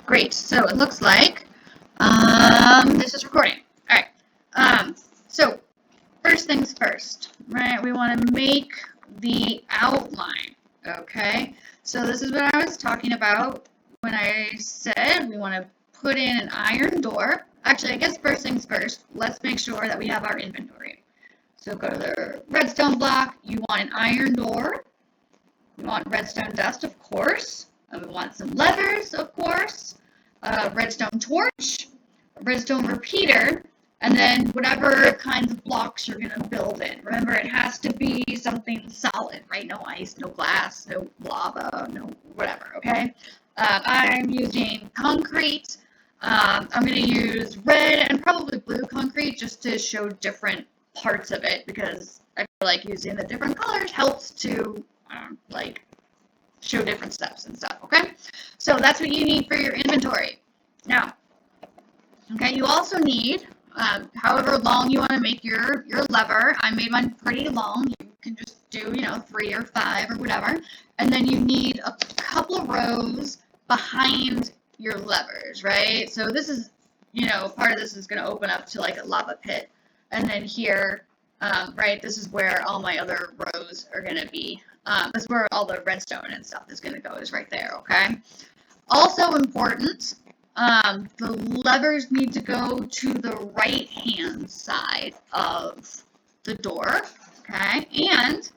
Great. So it looks like this is recording. All right. So first things first, right? We want to make the outline. Okay. So this is what I was talking about when I said we want to put in an iron door. Actually, I guess first things first, let's make sure that we have our inventory. So go to the redstone block. You want an iron door. You want redstone dust, of course. And we want some levers, of course. Redstone torch, redstone repeater, and then whatever kinds of blocks you're going to build in. Remember, it has to be something solid, right? No ice, no glass, no lava, no whatever, okay? I'm using concrete. I'm going to use red and probably blue concrete just to show different parts of it, because I feel like using the different colors helps to like show different steps and stuff, okay? So that's what you need for your inventory. Now, okay, you also need, however long you want to make your lever. I made mine pretty long. You can just do, 3 or 5 or whatever. And then you need a couple of rows behind your levers, right? So this is, part of this is going to open up to like a lava pit. And then here, right, this is where all my other rows are going to be. That's where all the redstone and stuff is going to go, is right there, okay? Also important, the levers need to go to the right-hand side of the door, okay? And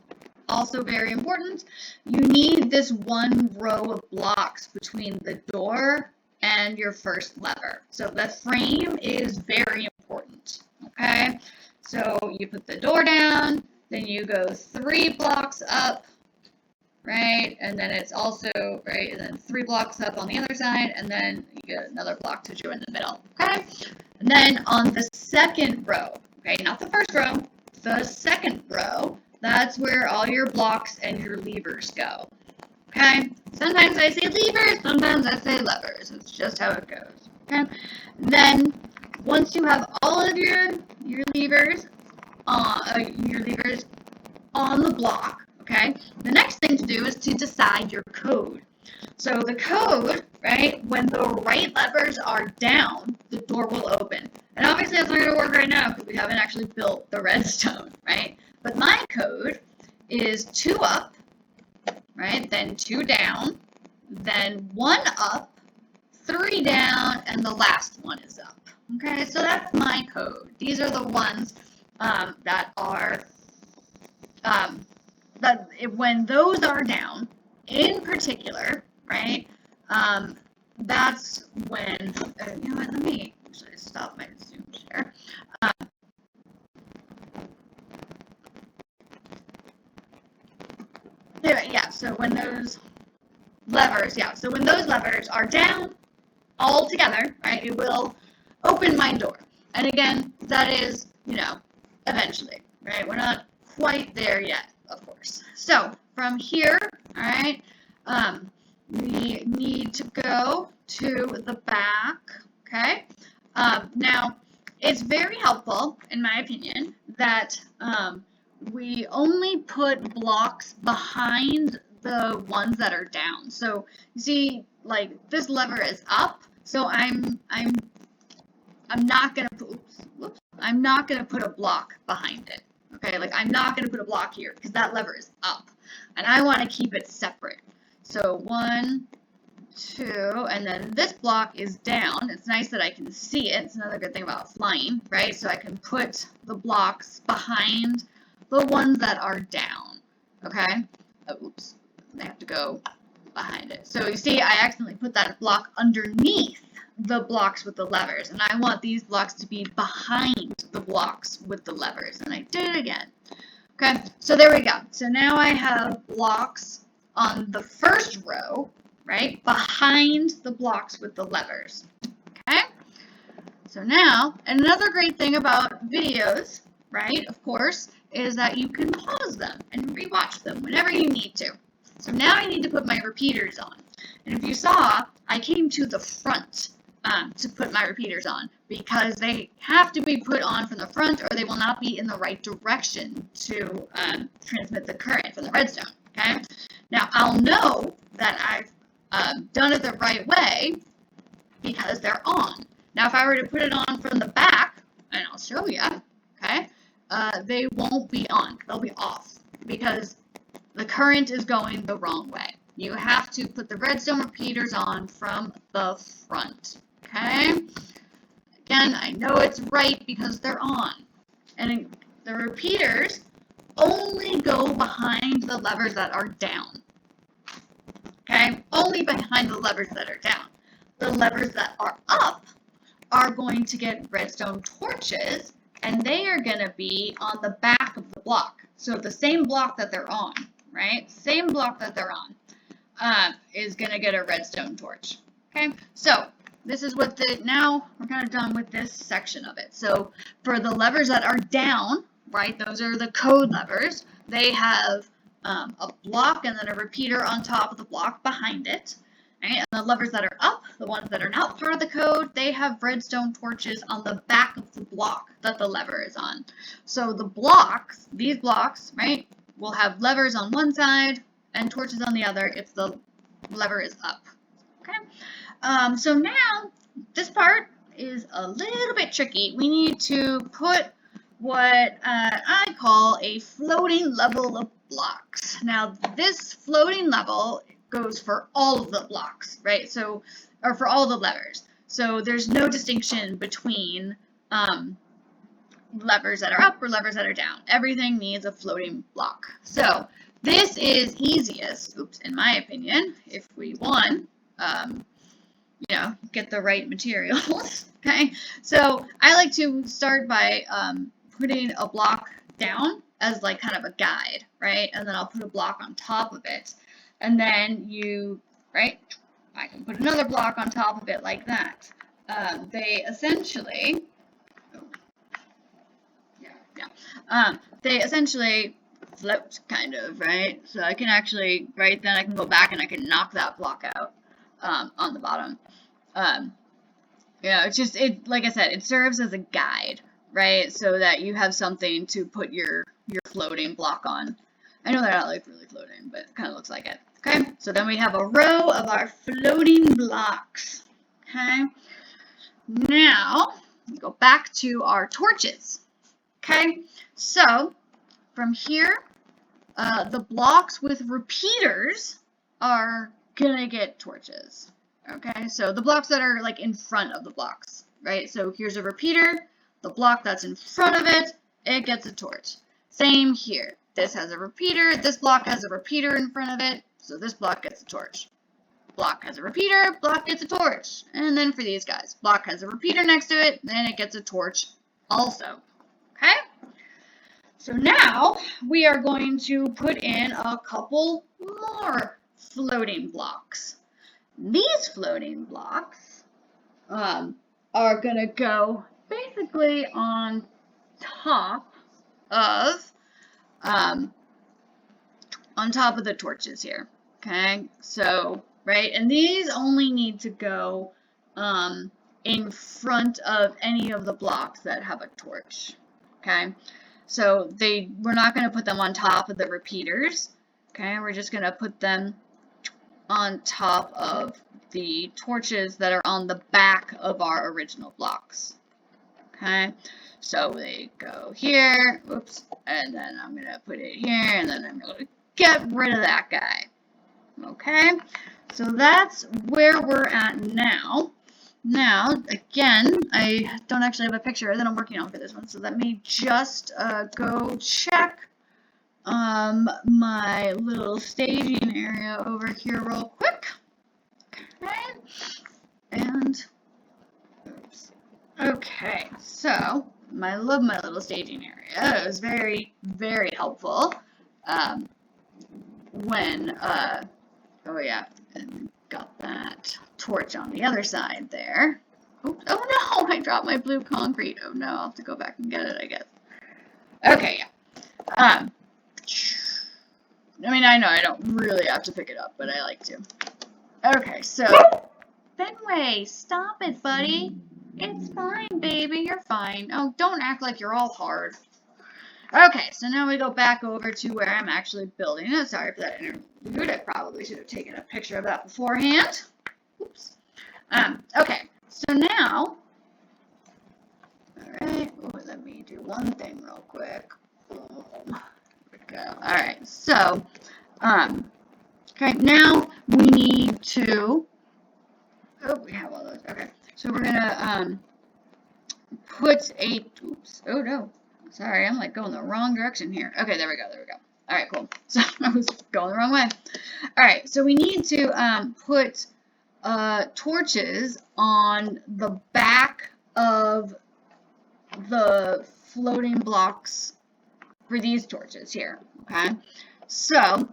also very important, you need this one row of blocks between the door and your first lever. So the frame is very important, okay? So you put the door down, then you go 3 blocks up, right? And then it's also, right, and then 3 blocks up on the other side, and then you get another block to do in the middle, okay? And then on the second row, okay, not the first row, the second row, that's where all your blocks and your levers go, okay? Sometimes I say levers, sometimes I say levers. It's just how it goes, okay? Then once you have all of your levers on the block, okay, the next thing to do is to decide your code. So the code, right, when the right levers are down, the door will open. And obviously that's not going to work right now because we haven't actually built the redstone, right? But my code is 2 up, right, then 2 down, then 1 up, 3 down, and the last one is up. Okay, so that's my code. These are the ones that are, when those are down, in particular, right, that's when, let me actually stop my Zoom share. So when those levers are down all together, right, it will open my door. And again, that is, eventually, right? We're not quite there yet, of course. So from here, all right, we need to go to the back, okay? Now, it's very helpful, in my opinion, that we only put blocks behind the ones that are down. So you see, like, this lever is up, so I'm not gonna put a block behind it. Okay, like I'm not gonna put a block here because that lever is up, and I want to keep it separate. So 1, 2, and then this block is down. It's nice that I can see it. It's another good thing about flying, right? So I can put the blocks behind the ones that are down. Okay. Oh, oops. I have to go behind it. So you see, I accidentally put that block underneath the blocks with the levers, and I want these blocks to be behind the blocks with the levers, and I did it again. Okay, so there we go. So now I have blocks on the first row, right, behind the blocks with the levers. Okay, so now another great thing about videos, right, of course, is that you can pause them and rewatch them whenever you need to. So now I need to put my repeaters on. And if you saw, I came to the front to put my repeaters on because they have to be put on from the front or they will not be in the right direction to transmit the current from the redstone. Okay. Now I'll know that I've done it the right way because they're on. Now, if I were to put it on from the back, and I'll show you, okay, they won't be on. They'll be off because the current is going the wrong way. You have to put the redstone repeaters on from the front, okay? Again, I know it's right because they're on. And the repeaters only go behind the levers that are down, okay? Only behind the levers that are down. The levers that are up are going to get redstone torches, and they are going to be on the back of the block. So the same block that they're on, right? Same block that they're on is going to get a redstone torch. Okay, so this is what now we're kind of done with this section of it. So for the levers that are down, right, those are the code levers. They have a block and then a repeater on top of the block behind it. Right? And the levers that are up, the ones that are not part of the code, they have redstone torches on the back of the block that the lever is on. So the blocks, these blocks, right, will have levers on one side and torches on the other if the lever is up. Okay. So now this part is a little bit tricky. We need to put what I call a floating level of blocks. Now this floating level goes for all of the blocks, right? So, or for all the levers. So there's no distinction between levers that are up or levers that are down. Everything needs a floating block. So this is easiest, in my opinion, if we get the right materials. Okay, so I like to start by putting a block down as like kind of a guide, right? And then I'll put a block on top of it. And then I can put another block on top of it like that. They essentially, they essentially float, kind of, right? So I can actually, right, then I can go back and I can knock that block out on the bottom. It's just, like I said, it serves as a guide, right? So that you have something to put your floating block on. I know they're not like really floating, but it kind of looks like it. Okay, so then we have a row of our floating blocks. Okay, now we go back to our torches. Okay, so from here, the blocks with repeaters are gonna get torches. Okay, so the blocks that are like in front of the blocks, right? So here's a repeater, the block that's in front of it, it gets a torch. Same here. This has a repeater, this block has a repeater in front of it, so this block gets a torch. Block has a repeater, block gets a torch. And then for these guys, block has a repeater next to it, then it gets a torch also. Okay? So now we are going to put in a couple more floating blocks. These floating blocks are going to go basically on top of the torches here. Okay, so, right, and these only need to go in front of any of the blocks that have a torch. Okay, so we're not going to put them on top of the repeaters. Okay, we're just going to put them on top of the torches that are on the back of our original blocks. Okay, so they go here, oops, and then I'm going to put it here, and then I'm going to get rid of that guy. Okay, so that's where we're at now. Now, again, I don't actually have a picture that I'm working on for this one, so let me just go check my little staging area over here real quick. Okay, and oops. Okay, so I love my little staging area. It was very, very helpful when oh yeah, and got that torch on the other side there. Oops. Oh no, I dropped my blue concrete. Oh no, I'll have to go back and get it, I guess. Okay, yeah. I mean, I know I don't really have to pick it up, but I like to. Okay, so Fenway, stop it, buddy. It's fine, baby. You're fine. Oh, don't act like you're all hard. Okay, so now we go back over to where I'm actually building. Oh, sorry for that interlude. I probably should have taken a picture of that beforehand. Oops. Okay, So now, all right, let me do one thing real quick. There we go. All right, so, okay, now we need to, oh, we have all those. Okay, so we're gonna put a, oops, oh no, sorry, I'm like going the wrong direction here. Okay, there we go, there we go. All right, cool. So I was going the wrong way. All right, so we need to put torches on the back of the floating blocks for these torches here. Okay, so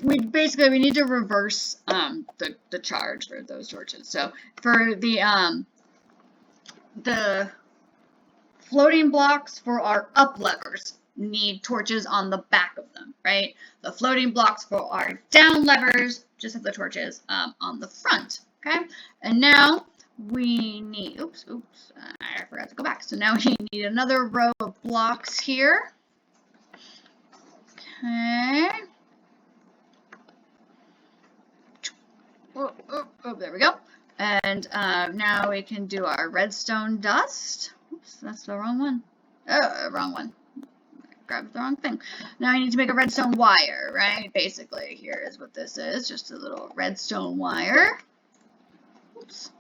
we need to reverse the charge for those torches. So for the floating blocks for our up levers need torches on the back of them, right? The floating blocks for our down levers just have the torches on the front, okay? And now we need, oops, I forgot to go back. So now we need another row of blocks here. Okay. Oh, there we go. And now we can do our redstone dust. Oops, that's the wrong one. Oh, wrong one. Grabbed the wrong thing. Now I need to make a redstone wire, right? Basically, here is what this is. Just a little redstone wire. Oops.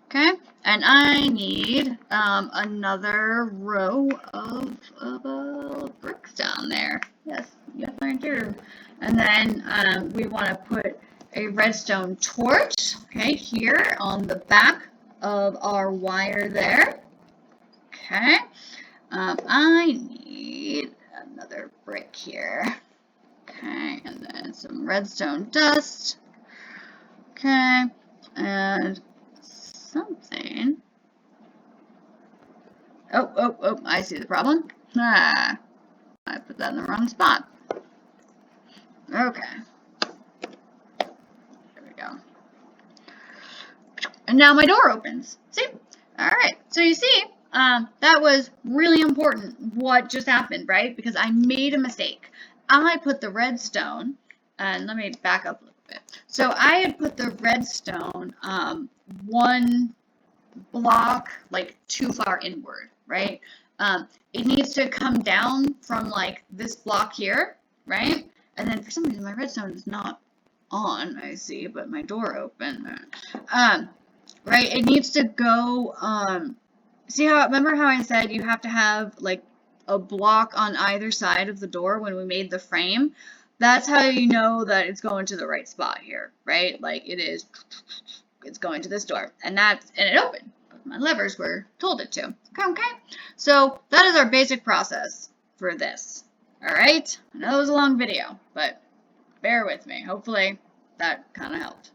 Okay. And I need another row of bricks down there. Yes, I do. And then we want to put a redstone torch, okay, here on the back of our wire there. Okay. I need another brick here. Okay, and then some redstone dust. Okay, and something. Oh, I see the problem. I put that in the wrong spot. Okay. There we go. And now my door opens. See? Alright, so you see, that was really important what just happened, right? Because I made a mistake. I put the redstone, and let me back up a little bit. So I had put the redstone one block like too far inward, right? It needs to come down from like this block here, right? And then for some reason my redstone is not on, I see, but my door opened. Right, it needs to go, remember how I said you have to have like a block on either side of the door when we made the frame? That's how you know that it's going to the right spot here, right? Like it's going to this door, and it opened. My levers were told it to. Okay, so that is our basic process for this. All right, I know it was a long video, but bear with me. Hopefully that kind of helped.